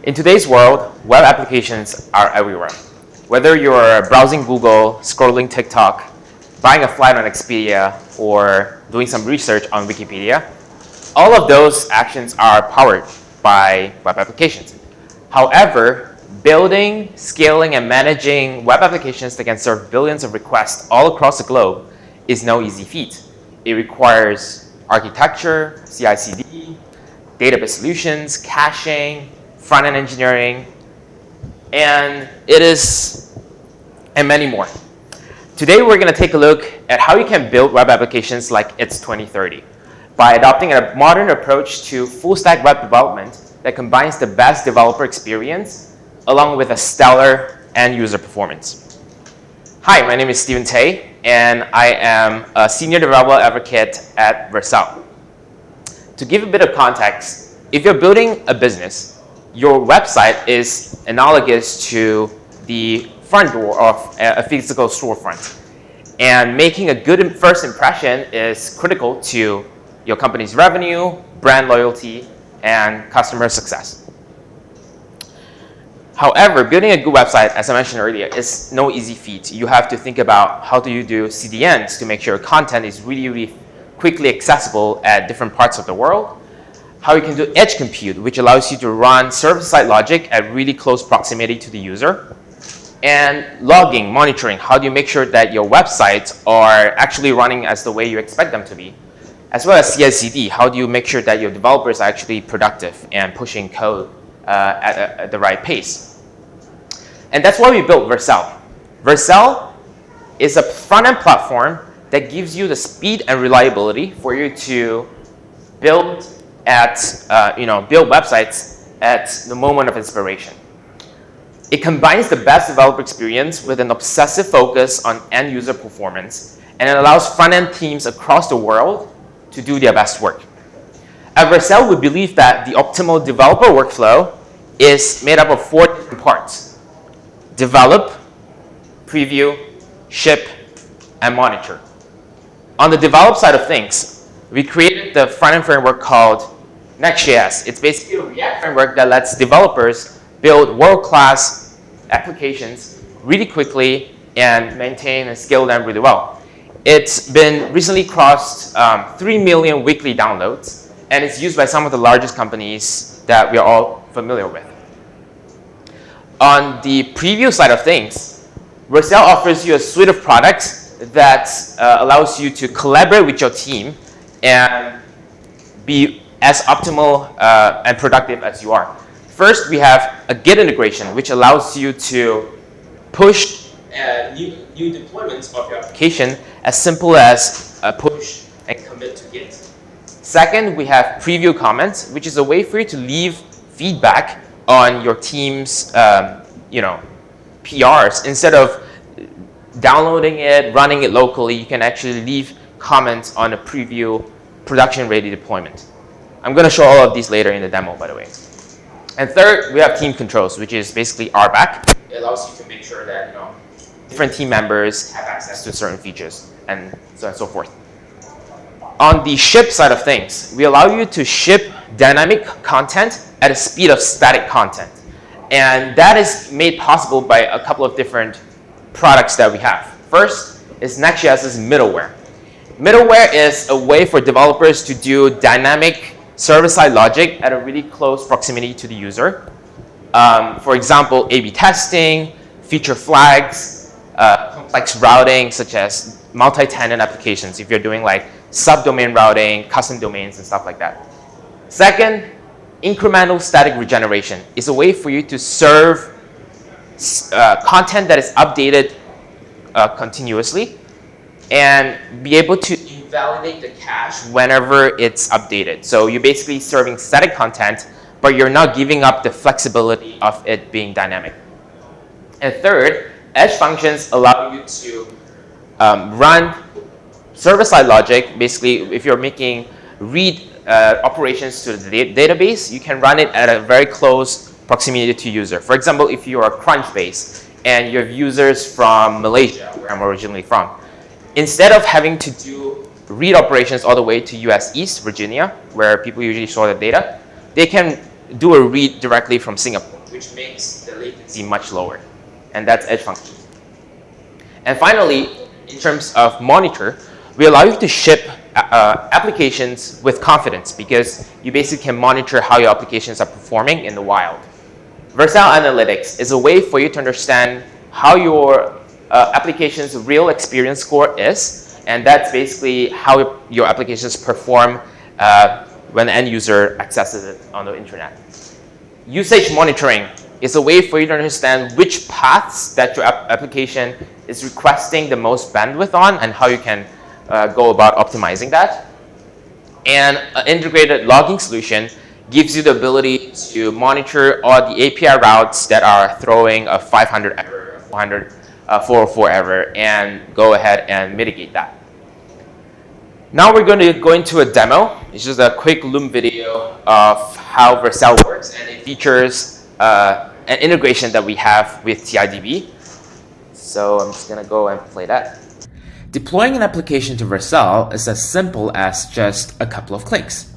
In today's world, web applications are everywhere. Whether you're browsing Google, scrolling TikTok, buying a flight on Expedia, or doing some research on Wikipedia, all of those actions are powered by web applications. However, building, scaling, and managing web applications that can serve billions of requests all across the globe is no easy feat. It requires architecture, CI/CD, database solutions, caching, front-end engineering, and many more. Today, we're going to take a look at how you can build web applications like it's 2030 by adopting a modern approach to full-stack web development that combines the best developer experience along with a stellar end-user performance. Hi, my name is Stephen Tay, and I am a senior developer advocate at Vercel. To give a bit of context, if you're building a business, your website is analogous to the front door of a physical storefront. And making a good first impression is critical to your company's revenue, brand loyalty, and customer success. However, building a good website, as I mentioned earlier, is no easy feat. You have to think about how do you do CDNs to make sure content is really quickly accessible at different parts of the world. How you can do edge compute, which allows you to run server-side logic at really close proximity to the user. And logging, monitoring, how do you make sure that your websites are actually running as the way you expect them to be? As well as CI/CD, how do you make sure that your developers are actually productive and pushing code at the right pace? And that's why we built Vercel. Vercel is a front-end platform that gives you the speed and reliability for you to build websites at the moment of inspiration. It combines the best developer experience with an obsessive focus on end-user performance, and it allows front-end teams across the world to do their best work. At Vercel, we believe that the optimal developer workflow is made up of 4 different parts: develop, preview, ship, and monitor. On the develop side of things, we created the front-end framework called Next.js. It's basically a React framework that lets developers build world-class applications really quickly and maintain and scale them really well. It's been recently crossed 3 million weekly downloads, and it's used by some of the largest companies that we are all familiar with. On the preview side of things, Vercel offers you a suite of products that allows you to collaborate with your team and be as optimal and productive as you are. First, we have a Git integration, which allows you to push new deployments of your application as simple as push and commit to Git. Second, we have preview comments, which is a way for you to leave feedback on your team's PRs. Instead of downloading it, running it locally, you can actually leave comments on a preview production-ready deployment. I'm going to show all of these later in the demo, by the way. And third, we have team controls, which is basically RBAC. It allows you to make sure that different team members have access to certain features and so on and so forth. On the ship side of things, we allow you to ship dynamic content at a speed of static content. And that is made possible by a couple of different products that we have. First is Next.js's middleware. Middleware is a way for developers to do dynamic server-side logic at a really close proximity to the user. For example, A/B testing, feature flags, complex routing such as multi-tenant applications if you're doing like subdomain routing, custom domains, and stuff like that. Second, incremental static regeneration is a way for you to serve content that is updated continuously and be able to invalidate the cache whenever it's updated. So you're basically serving static content, but you're not giving up the flexibility of it being dynamic. And third, edge functions allow you to run server-side logic. Basically, if you're making read operations to the database, you can run it at a very close proximity to user. For example, if you are Crunchbase and you have users from Malaysia, where I'm originally from, instead of having to do read operations all the way to US East Virginia, where people usually store the data, they can do a read directly from Singapore. which makes the latency much lower. And that's edge function. And finally, in terms of monitor, we allow you to ship applications with confidence because you basically can monitor how your applications are performing in the wild. Vercel Analytics is a way for you to understand how your application's real experience score is, and that's basically how your applications perform when the end user accesses it on the internet. Usage monitoring is a way for you to understand which paths that your application is requesting the most bandwidth on and how you can go about optimizing that. And an integrated logging solution gives you the ability to monitor all the API routes that are throwing a 500 error, 400, 404 error, and go ahead and mitigate that. Now we're going to go into a demo. It's just a quick Loom video of how Vercel works, and it features an integration that we have with TiDB. So I'm just going to go and play that. Deploying an application to Vercel is as simple as just a couple of clicks.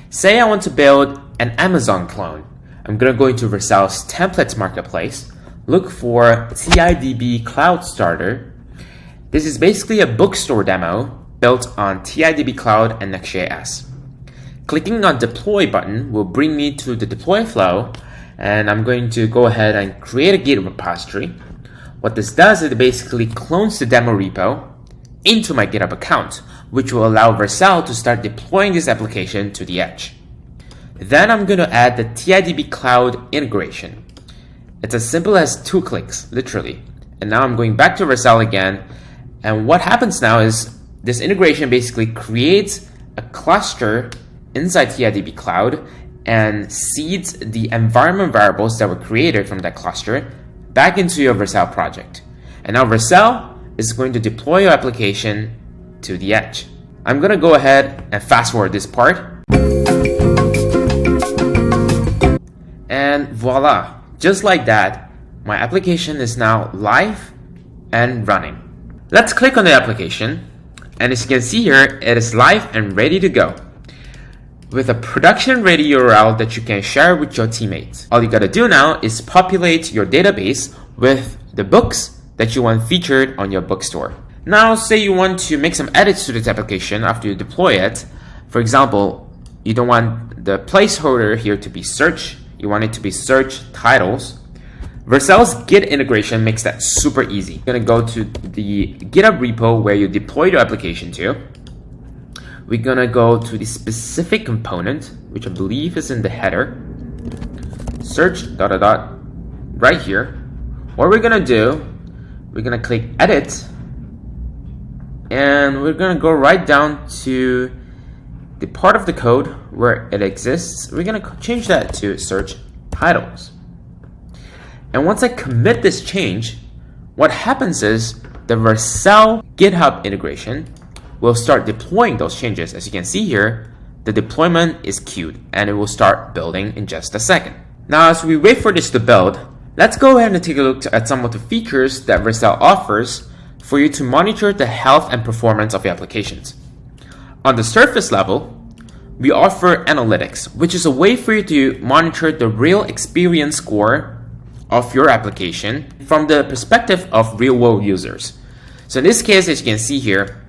Say I want to build an Amazon clone. I'm going to go into Vercel's templates marketplace, look for TiDB Cloud Starter. This is basically a bookstore demo built on TiDB Cloud and Next.js. Clicking on deploy button will bring me to the deploy flow, and I'm going to go ahead and create a Git repository. What this does is it basically clones the demo repo into my GitHub account, which will allow Vercel to start deploying this application to the edge. Then I'm going to add the TiDB Cloud integration. It's as simple as 2 clicks, literally. And now I'm going back to Vercel again, and what happens now is this integration basically creates a cluster inside TiDB Cloud and seeds the environment variables that were created from that cluster back into your Vercel project. And now Vercel is going to deploy your application to the edge. I'm going to go ahead and fast forward this part. And voila, just like that, my application is now live and running. Let's click on the application. And as you can see here, it is live and ready to go with a production-ready URL that you can share with your teammates. All you gotta do now is populate your database with the books that you want featured on your bookstore. Now, say you want to make some edits to this application after you deploy it. For example, you don't want the placeholder here to be search. You want it to be search titles. Vercel's Git integration makes that super easy. You're gonna go to the GitHub repo where you deployed your application to. We're gonna go to the specific component, which I believe is in the header. Search ... right here. What we're gonna do, we're gonna click edit, and we're gonna go right down to the part of the code where it exists. We're gonna change that to search titles. And once I commit this change, what happens is the Vercel GitHub integration will start deploying those changes. As you can see here, the deployment is queued and it will start building in just a second. Now, as we wait for this to build, let's go ahead and take a look at some of the features that Vercel offers for you to monitor the health and performance of your applications. On the surface level, we offer analytics, which is a way for you to monitor the real experience score of your application from the perspective of real-world users. So in this case, as you can see here,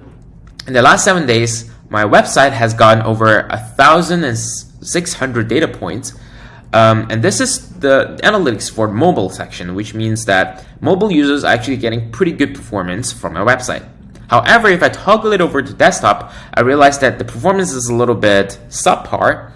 in the last 7 days, my website has gotten over 1,600 data points. And this is the analytics for mobile section, which means that mobile users are actually getting pretty good performance from my website. However, if I toggle it over to desktop, I realize that the performance is a little bit subpar.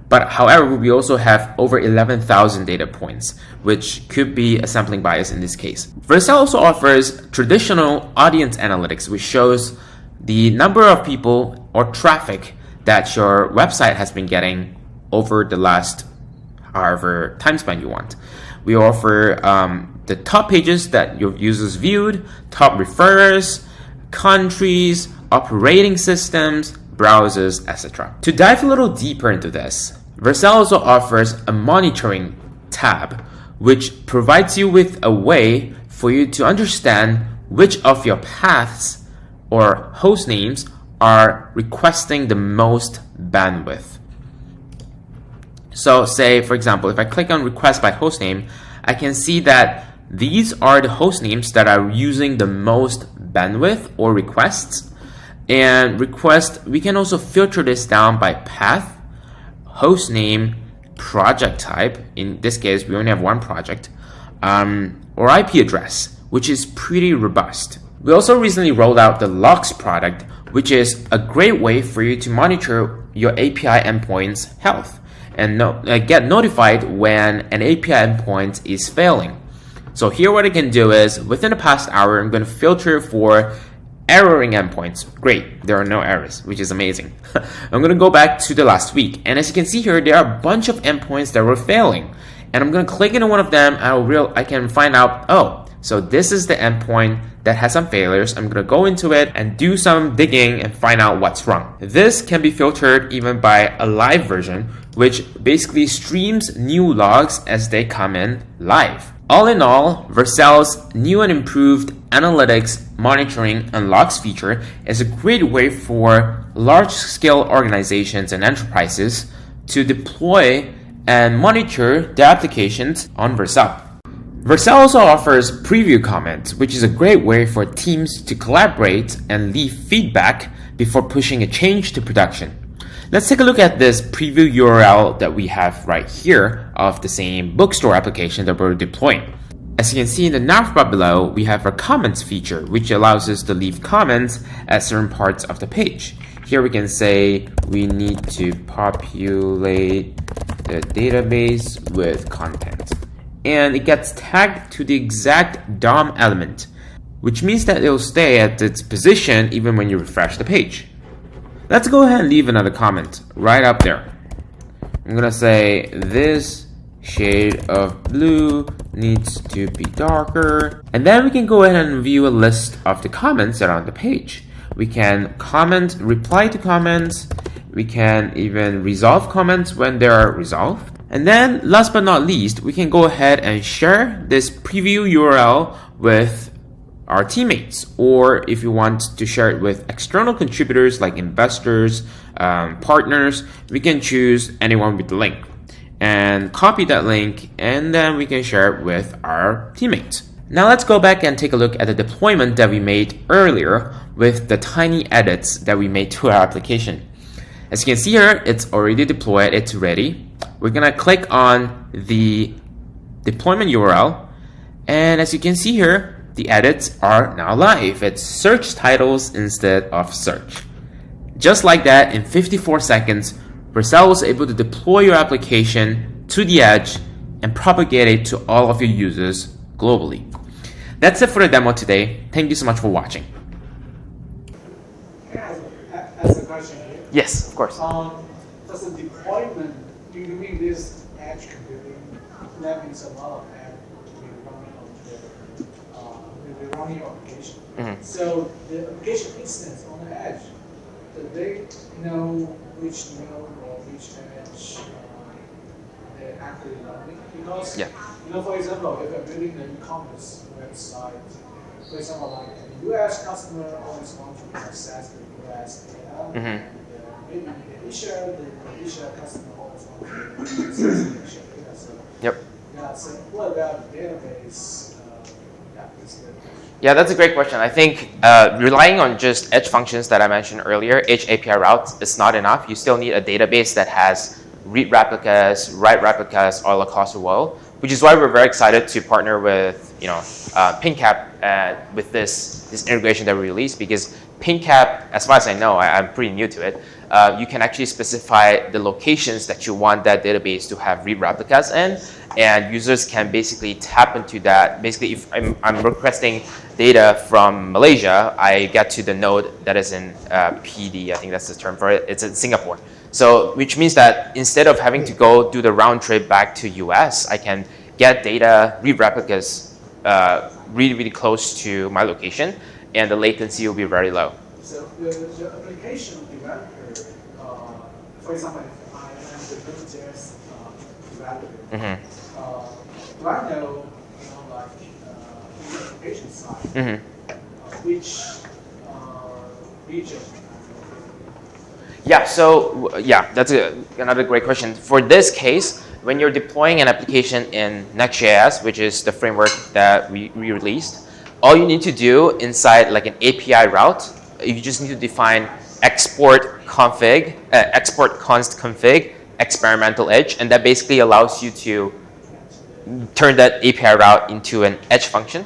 But however, we also have over 11,000 data points, which could be a sampling bias in this case. Vercel also offers traditional audience analytics, which shows the number of people or traffic that your website has been getting over the last however time span you want. We offer the top pages that your users viewed, top referrers, countries, operating systems, browsers, etc. To dive a little deeper into this, Vercel also offers a monitoring tab, which provides you with a way for you to understand which of your paths or host names are requesting the most bandwidth. So say, for example, if I click on request by hostname, I can see that these are the host names that are using the most bandwidth or requests. And request, we can also filter this down by path, host name, project type. In this case, we only have one project, or IP address, which is pretty robust. We also recently rolled out the logs product, which is a great way for you to monitor your API endpoint's health and get notified when an API endpoint is failing. So here what I can do is, within the past hour, I'm going to filter for erroring endpoints. Great, there are no errors, which is amazing. I'm going to go back to the last week, and as you can see here, there are a bunch of endpoints that were failing. And I'm going to click into one of them, and I can find out, oh, so this is the endpoint that has some failures. I'm going to go into it and do some digging and find out what's wrong. This can be filtered even by a live version, which basically streams new logs as they come in live. All in all, Vercel's new and improved analytics, monitoring, and logs feature is a great way for large-scale organizations and enterprises to deploy and monitor their applications on Vercel. Vercel also offers preview comments, which is a great way for teams to collaborate and leave feedback before pushing a change to production. Let's take a look at this preview URL that we have right here of the same bookstore application that we're deploying. As you can see in the navbar below, we have our comments feature, which allows us to leave comments at certain parts of the page. Here we can say we need to populate the database with content. And it gets tagged to the exact DOM element, which means that it will stay at its position even when you refresh the page. Let's go ahead and leave another comment right up there. I'm gonna say this shade of blue needs to be darker. And then we can go ahead and view a list of the comments that are on the page. We can comment, reply to comments. We can even resolve comments when they are resolved. And then last but not least, we can go ahead and share this preview URL with our teammates, or if you want to share it with external contributors like investors, partners, we can choose anyone with the link and copy that link, and then we can share it with our teammates. Now let's go back and take a look at the deployment that we made earlier with the tiny edits that we made to our application. As you can see here, it's already deployed, it's ready. We're gonna click on the deployment URL, and as you can see here, the edits are now live. It's search titles instead of search. Just like that, in 54 seconds, Vercel was able to deploy your application to the edge and propagate it to all of your users globally. That's it for the demo today. Thank you so much for watching. Can I ask a question here? Yes, of course. Does the deployment, do you mean this edge computing, that means a lot of apps will be running your application. Mm-hmm. So the application instance on the edge, do they know which node or which edge they're actually running? Because, for example, if you're building an e-commerce website, for example, like a US customer always wants to access the US data, and maybe the Asia customer always wants to access the Asia data. So, so what about the database? Yeah, that's a great question. I think relying on just edge functions that I mentioned earlier, edge API routes, is not enough. You still need a database that has read replicas, write replicas all across the world, which is why we're very excited to partner with PingCAP with this integration that we released, because PingCAP, as far as I know, I'm pretty new to it, you can actually specify the locations that you want that database to have read replicas in, and users can basically tap into that. Basically, if I'm requesting data from Malaysia, I get to the node that is in PD, I think that's the term for it, it's in Singapore. So, which means that instead of having to go do the round trip back to US, I can get data, read replicas really, really close to my location, and the latency will be very low. So the application developer, for example, if I am the Node.js developer, do I know, like the application side, which region? Yeah, so yeah, that's another great question. For this case, when you're deploying an application in Next.js, which is the framework that we released, all you need to do inside like an API route, you just need to define export const config experimental edge, and that basically allows you to turn that API route into an edge function,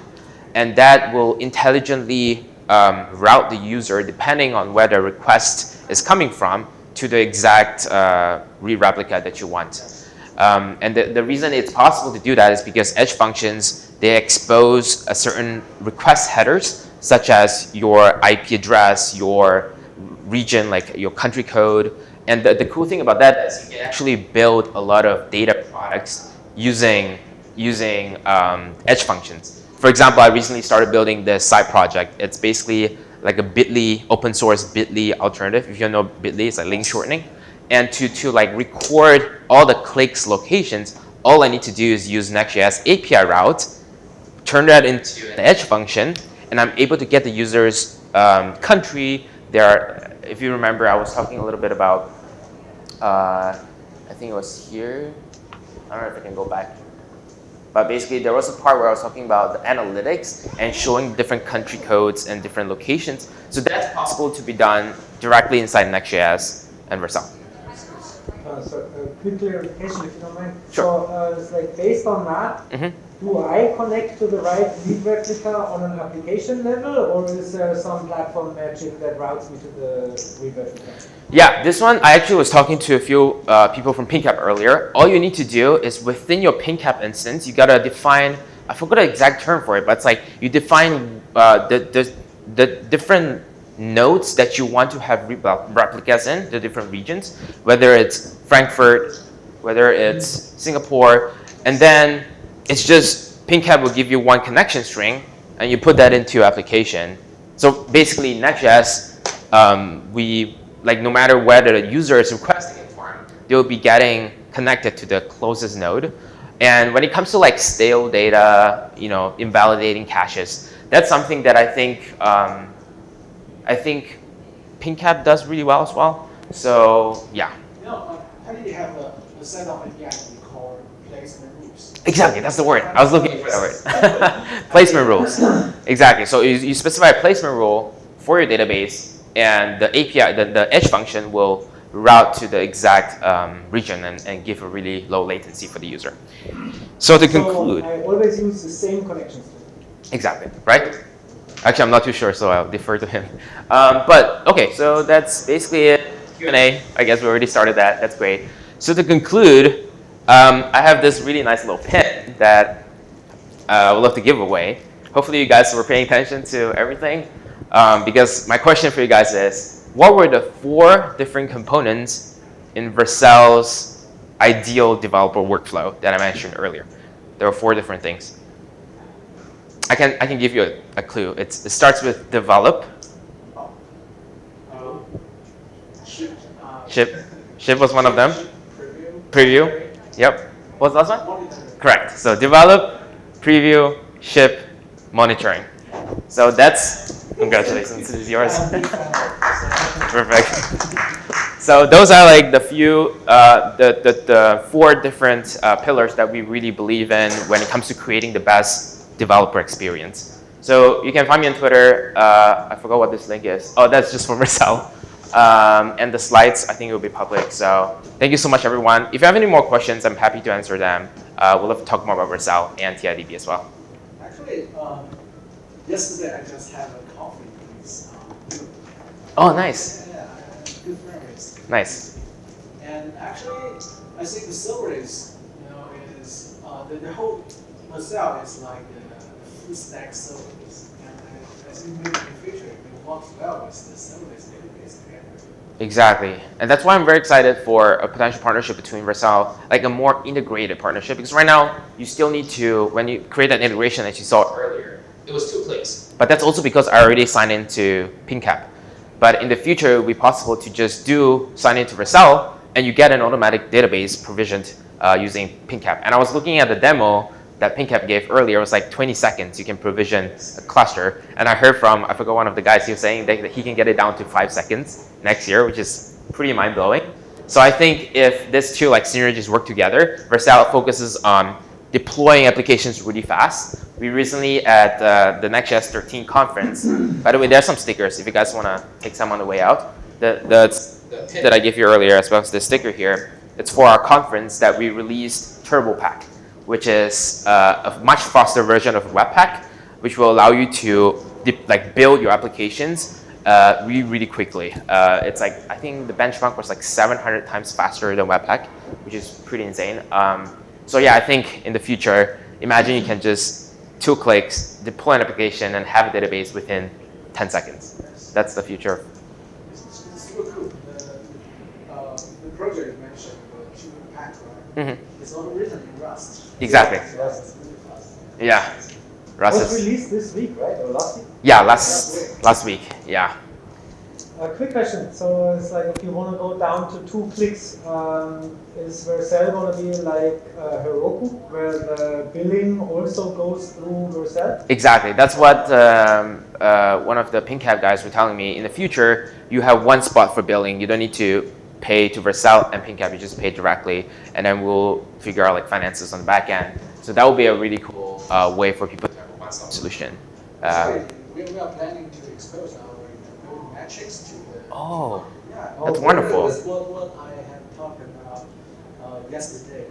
and that will intelligently route the user depending on where the request is coming from to the exact replica that you want. And the reason it's possible to do that is because edge functions, they expose a certain request headers, such as your IP address, your region, like your country code. And the cool thing about that is you can actually build a lot of data products using edge functions. For example, I recently started building this side project. It's basically like a Bitly, open source Bitly alternative. If you don't know Bitly, it's like link shortening. And to like record all the clicks locations, all I need to do is use Next.js API route, turn that into an edge function, and I'm able to get the user's country. If you remember, I was talking a little bit about, I think it was here. I don't know if I can go back. But basically, there was a part where I was talking about the analytics and showing different country codes and different locations. So that's possible to be done directly inside Next.js and Vercel. Quick clarification, if you don't mind. Sure. So, it's like based on that, do I connect to the right lead replica on an application level, or is there some platform magic that routes me to the lead replica? Yeah, this one, I actually was talking to a few people from PingCAP earlier. All you need to do is within your PingCAP instance, you gotta define, I forgot the exact term for it, but it's like you define the different nodes that you want to have replicas in, the different regions, whether it's Frankfurt, whether it's Singapore, and then it's just PingCAP will give you one connection string, and you put that into your application. So basically, Next.js, no matter where the user is requesting it from, they'll be getting connected to the closest node. And when it comes to like stale data, invalidating caches, that's something that I think PingCAP does really well as well. So yeah. How do you have a set of API we call placement rules? Exactly, that's the word. I was looking for that word. Placement rules. Exactly. So you specify a placement rule for your database, and the API, the edge function will route to the exact region and give a really low latency for the user. So to conclude. I always use the same connection string. Exactly, right? Actually, I'm not too sure, so I'll defer to him. But okay, so that's basically it. Q&A, I guess we already started that. That's great. So to conclude, I have this really nice little pin that I would love to give away. Hopefully you guys were paying attention to everything, because my question for you guys is, what were the 4 different components in Vercel's ideal developer workflow that I mentioned earlier? There were 4 different things. I can give you a clue. It starts with develop. Ship was one of them. Preview. Yep. What was the last one? Correct. So develop, preview, ship, monitoring. So that's, congratulations, this is yours. Perfect. So those are like the few, the 4 different pillars that we really believe in when it comes to creating the best developer experience. So you can find me on Twitter. I forgot what this link is. Oh, that's just for Vercel. And the slides, I think it will be public. So thank you so much, everyone. If you have any more questions, I'm happy to answer them. We'll love to talk more about Vercel and TiDB as well. Actually, yesterday I just had a coffee with Oh, nice. Yeah, good memories. Nice. And actually, I think the service, is the whole Vercel is like a full stack service. And I think maybe in the future it works well with the service database together. Exactly. And that's why I'm very excited for a potential partnership between Vercel, like a more integrated partnership. Because right now, you still need to, when you create that integration that you saw earlier, it was 2 clicks. But that's also because I already signed into PingCAP. But in the future, it will be possible to just sign into Vercel, and you get an automatic database provisioned using PingCAP. And I was looking at the demo that PingCAP gave earlier was like 20 seconds. You can provision a cluster. And I heard from, I forgot one of the guys, he was saying that he can get it down to 5 seconds next year, which is pretty mind-blowing. So I think if these two like synergies work together, Vercel focuses on deploying applications really fast. We recently at the Next.js 13 conference, by the way, there's some stickers if you guys want to take some on the way out. The tip that I gave you earlier, as well as the sticker here, it's for our conference that we released TurboPack, which is a much faster version of Webpack, which will allow you to build your applications really quickly. It's like, I think the benchmark was like 700 times faster than Webpack, which is pretty insane. So yeah, I think in the future, imagine you can just 2 clicks, deploy an application, and have a database within 10 seconds. That's the future. It's super cool. The project you mentioned, the TurboPack, right? It's all written in Rust. Exactly. Rust is really fast. Yeah. It Rust was is, released this week, right? Or last week? yeah, last week. Yeah. A quick question. So it's like if you want to go down to 2 clicks, is Vercel going to be like Heroku, where the billing also goes through Vercel? Exactly. That's what one of the PingCAP guys were telling me. In the future, you have one spot for billing. You don't need to pay to Vercel and PingCAP. You just pay directly, and then we'll figure out like finances on the back end. So that will be a really cool way for people to have a one-stop solution. We are planning to expose our code metrics to the. Oh, Yeah. that's wonderful. That's what I had talked about yesterday.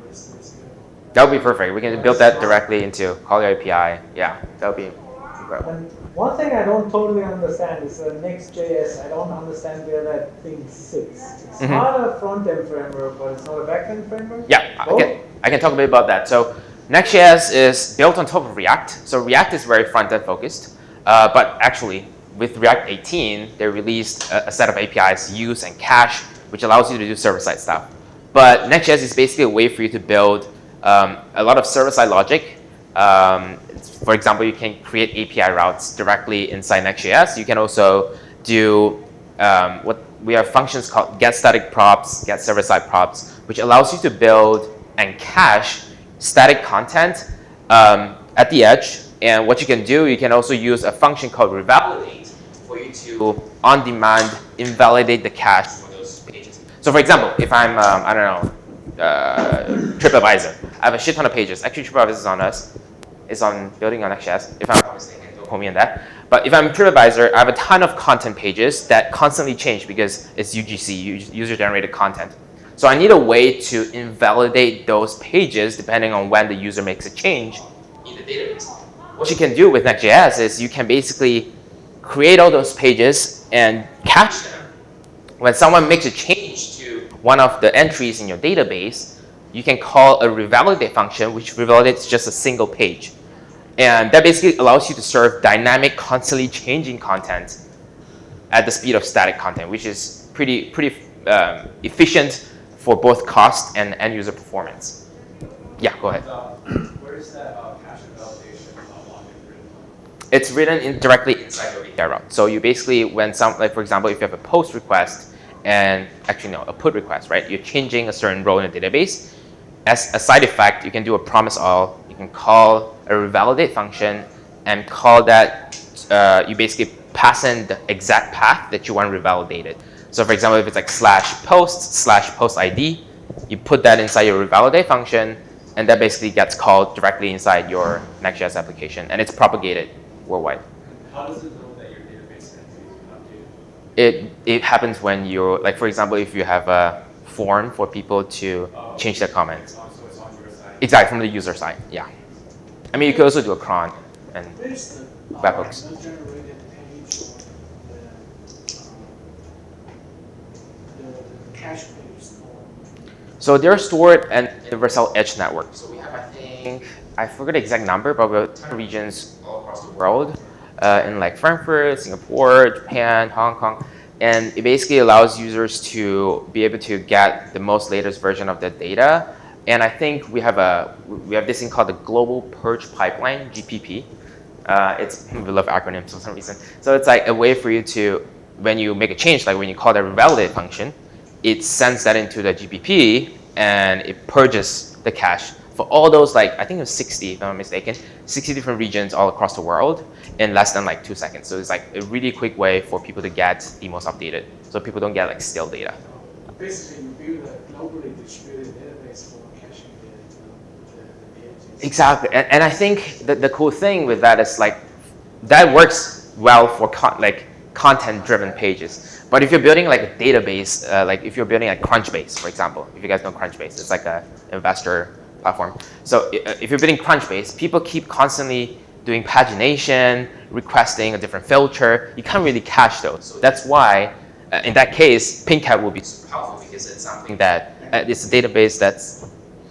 That would be perfect. We can build that directly into Call Your API. Yeah, that would be incredible. And one thing I don't totally understand is Next.js. I don't understand where that thing sits. It's not a front-end framework, but it's not a back-end framework? Yeah, I can talk a bit about that. So Next.js is built on top of React. So React is very front-end focused. But actually, with React 18, they released a set of APIs, use and cache, which allows you to do server-side stuff. But Next.js is basically a way for you to build a lot of server-side logic. For example, you can create API routes directly inside Next.js. You can also do what we have functions called get static props, get server-side props, which allows you to build and cache static content at the edge. And what you can do, you can also use a function called revalidate for you to on-demand invalidate the cache for those pages. So for example, if I'm, I don't know, TripAdvisor, I have a shit ton of pages. Actually, TripAdvisor is on building on Next.js, if I'm not mistaken, don't quote me on that. But if I'm TripAdvisor, I have a ton of content pages that constantly change because it's UGC, user-generated content. So I need a way to invalidate those pages depending on when the user makes a change in the database. What you can do with Next.js is you can basically create all those pages and cache them. When someone makes a change to one of the entries in your database, you can call a revalidate function, which revalidates just a single page. And that basically allows you to serve dynamic, constantly changing content at the speed of static content, which is pretty efficient for both cost and end user performance. Yeah, go ahead. Where is that cache validation logic written? It's written directly inside your API route. So you basically, when for example, if you have a post request and actually no, a put request, right? You're changing a certain row in the database. As a side effect, you can do a promise all. You can call a revalidate function and call that, you basically pass in the exact path that you want revalidated. So for example, if it's like /post ID, you put that inside your revalidate function, and that basically gets called directly inside your Next.js application, and it's propagated worldwide. How does it know that your database entry is updated? It happens when you're, like for example, if you have a form for people to change their comments. So it's on your side. Exactly, from the user side, yeah. I mean, you could also do a cron and Where's the webhooks. generated page or the cache page? So they're stored in the Vercel Edge network. So we have, I think, I forget the exact number, but we have 10 regions all across the world, in like Frankfurt, Singapore, Japan, Hong Kong. And it basically allows users to be able to get the most latest version of the data. And I think we have this thing called the Global Purge Pipeline, GPP. We love acronyms for some reason. So it's like a way for you to, when you make a change, like when you call the revalidate function, it sends that into the GPP and it purges the cache for all those, like, I think it was 60, if I'm not mistaken, 60 different regions all across the world in less than like 2 seconds. So it's like a really quick way for people to get the most updated, so people don't get like stale data. Basically, you build a globally distributed database for caching the images. Exactly, and I think that the cool thing with that is like that works well for content-driven pages. But if you're building like a database, like if you're building like Crunchbase, for example, if you guys know Crunchbase, it's like a investor platform. So if you're building Crunchbase, people keep constantly doing pagination, requesting a different filter. You can't really cache those. So that's why, in that case, PingCAP will be super helpful because it's something that it's a database that's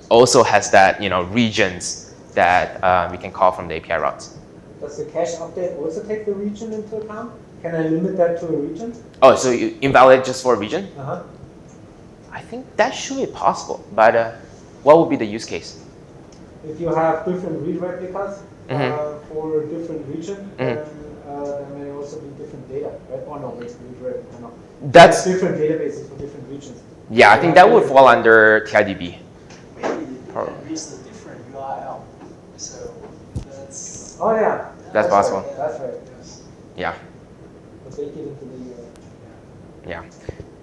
also has that regions that we can call from the API routes. Does the cache update also take the region into account? Can I limit that to a region? Oh, so you invalidate just for a region? Uh-huh. I think that should be possible, but what would be the use case? If you have different read replicas for a different region, then there may also be different data, right? Oh no, it's read replica, no. That's different databases for different regions. Yeah, I think that would fall under TiDB. Maybe you can reach the different URL. So that's. Oh yeah. That's possible. Right. That's right. Yes. Yeah. But bake it into the. Yeah.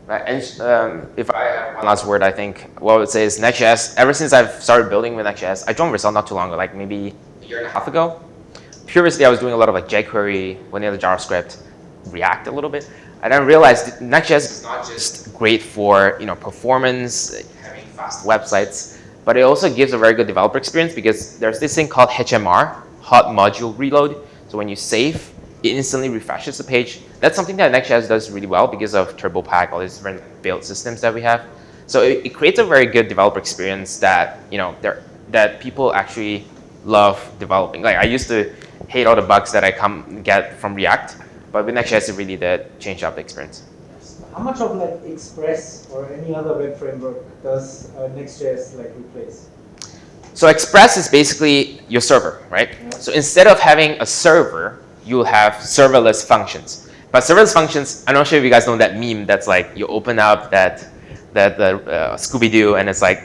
And if I have one last word, I think what I would say is Next.js. Ever since I've started building with Next.js, I joined Vercel not too long ago, like maybe a year and a half ago. Previously, I was doing a lot of like jQuery, vanilla JavaScript, React a little bit. And I realized Next.js is not just great for performance, having fast websites, but it also gives a very good developer experience because there's this thing called HMR, Hot Module Reload. So when you save, it instantly refreshes the page. That's something that Next.js does really well because of TurboPack, all these different build systems that we have. So it creates a very good developer experience that that people actually love developing. Like I used to hate all the bugs that I get from React, but with Next.js it really did change up the experience. How much of like Express or any other web framework does Next.js like replace? So Express is basically your server, right? Yeah. So instead of having a server, you'll have serverless functions. But serverless functions, I'm not sure if you guys know that meme that's like you open up that Scooby-Doo and it's like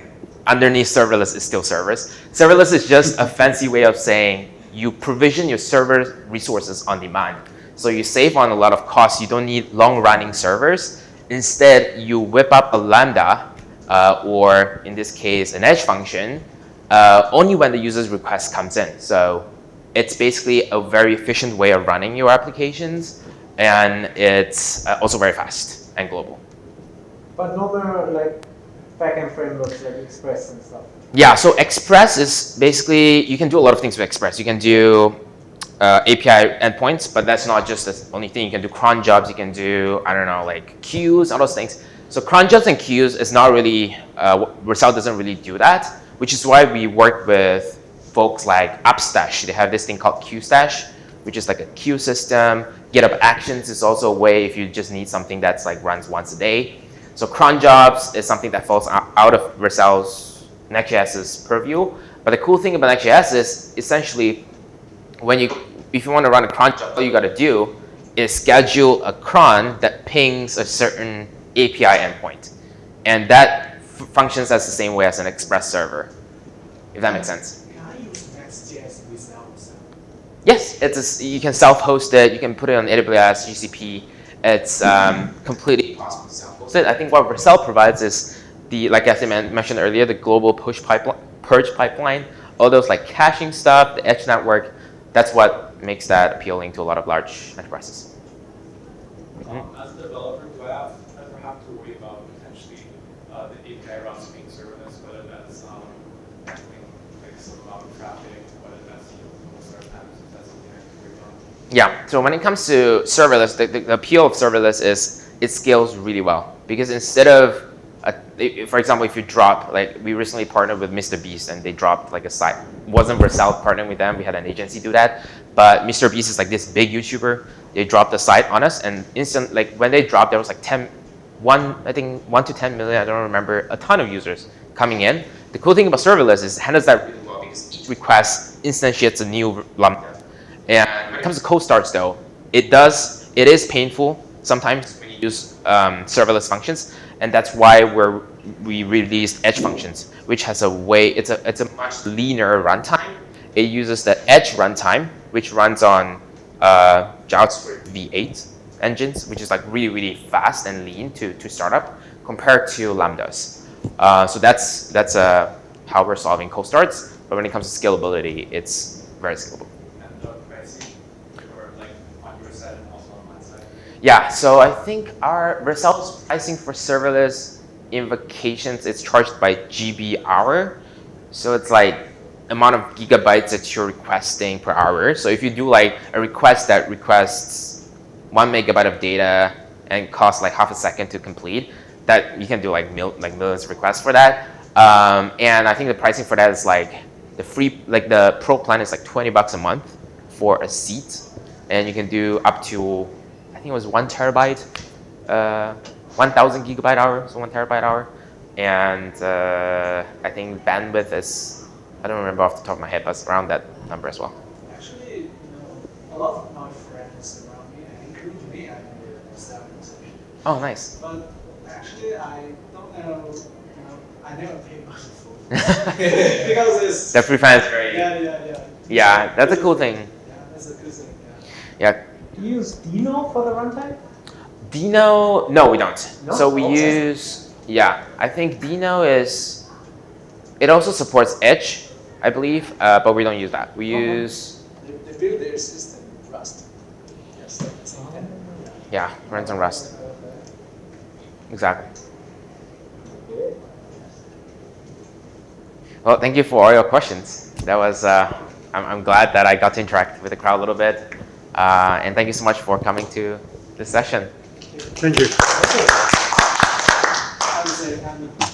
underneath serverless is still servers. Serverless is just a fancy way of saying you provision your server resources on demand. So you save on a lot of costs. You don't need long-running servers. Instead, you whip up a Lambda, or in this case, an edge function, only when the user's request comes in. So it's basically a very efficient way of running your applications, and it's also very fast and global. But no more like backend frameworks like Express and stuff. Yeah, so Express is basically, you can do a lot of things with Express. You can do API endpoints, but that's not just the only thing. You can do cron jobs, you can do, I don't know, like queues, all those things. So cron jobs and queues is not really, Vercel doesn't really do that, which is why we work with folks like AppStash. They have this thing called QStash, which is like a queue system. GitHub Actions is also a way if you just need something that's like runs once a day. So cron jobs is something that falls out of Vercel's Next.js's purview. But the cool thing about Next.js is essentially if you want to run a cron job, all you got to do is schedule a cron that pings a certain API endpoint. And that functions as the same way as an Express server, if that makes sense. Can I use Next.js without Vercel? Yes, you can self-host it. You can put it on AWS, GCP. It's completely possible to self-host it. I think what Vercel provides is like I mentioned earlier, the global purge pipeline, all those like caching stuff, the edge network. That's what makes that appealing to a lot of large enterprises. As a developer, do I ever have to worry about potentially the API routes being serverless, whether that's handling like some amount of traffic, whether that's start times, if that's something I have to worry about? Yeah, so when it comes to serverless, the appeal of serverless is it scales really well. Because instead of, for example, if you drop, like we recently partnered with MrBeast and they dropped like a site. Wasn't Vercel partnering with them, we had an agency do that. But MrBeast is like this big YouTuber. They dropped the site on us and like when they dropped, there was like 1 to 10 million, I don't remember, a ton of users coming in. The cool thing about serverless is it handles that really well because each request instantiates a new Lambda. And when it comes to cold starts though, it is painful sometimes when you use serverless functions. And that's why we're we released edge functions, which has a way, it's a much leaner runtime. It uses the edge runtime, which runs on JavaScript V8 engines, which is like really fast and lean to start up compared to Lambdas. So that's how we're solving cold starts. But when it comes to scalability, it's very scalable. And the pricing, or like on your side and also on my side? Yeah, so I think our Vercel's pricing for serverless invocations is charged by GB hour. So it's like amount of gigabytes that you're requesting per hour. So if you do like a request that requests 1 megabyte of data and costs like half a second to complete, that you can do like millions of requests for that. And I think the pricing for that is like the pro plan is like $20 a month for a seat, and you can do up to, I think it was 1 terabyte, 1,000 gigabyte hour, so 1 terabyte hour. And I think bandwidth is, I don't remember off the top of my head, but it's around that number as well. Actually, a lot of my friends around me, and including me, I'm in the staff organization. Oh, nice. But actually, I don't know, I never paid money for it. Because it's... The free plan is very... Yeah. Yeah, that's a cool thing. Yeah, that's a good thing, Yeah. Do you use Dino for the runtime? Dino, no, we don't. No? So we Okay. use, yeah, I think Dino is, it also supports Edge, I believe, but we don't use that. We use, They build their system in Rust. Yes, that's it. yeah, runs on Rust. Exactly. Well, thank you for all your questions. That was, I'm glad that I got to interact with the crowd a little bit. And thank you so much for coming to this session. Thank you. I would say,